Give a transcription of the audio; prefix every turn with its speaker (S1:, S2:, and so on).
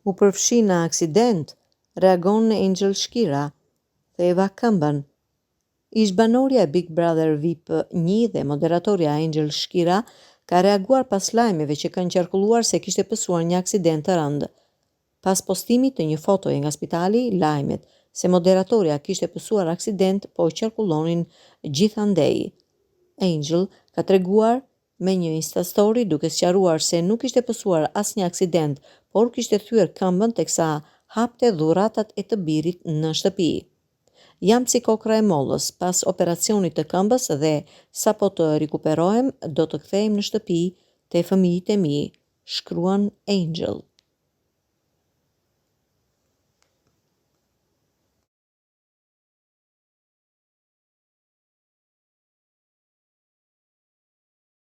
S1: U përfshi në aksident, reagon në Angel Shkira, theva këmbën. Ish-banorja e Big Brother VIP 1 dhe moderatorja Angel Shkira ka reaguar pas lajmeve që kanë qarkulluar se kishte pësuar një aksident të rëndë. Pas postimit të një fotoje nga spitali, lajmet se moderatorja kishte pësuar aksident po qarkullonin gjithandej. Angel ka treguar me një Instastory duke sqaruar se nuk kishte pësuar asnjë aksident, por kishte thyer këmbën teksa hapte dhuratat e të birit në shtëpi. Jam si kokra e mollës pas operacionit të këmbës dhe sapo të rikuperohem do të kthehem në shtëpi te fëmijët e mi, shkruan Angel.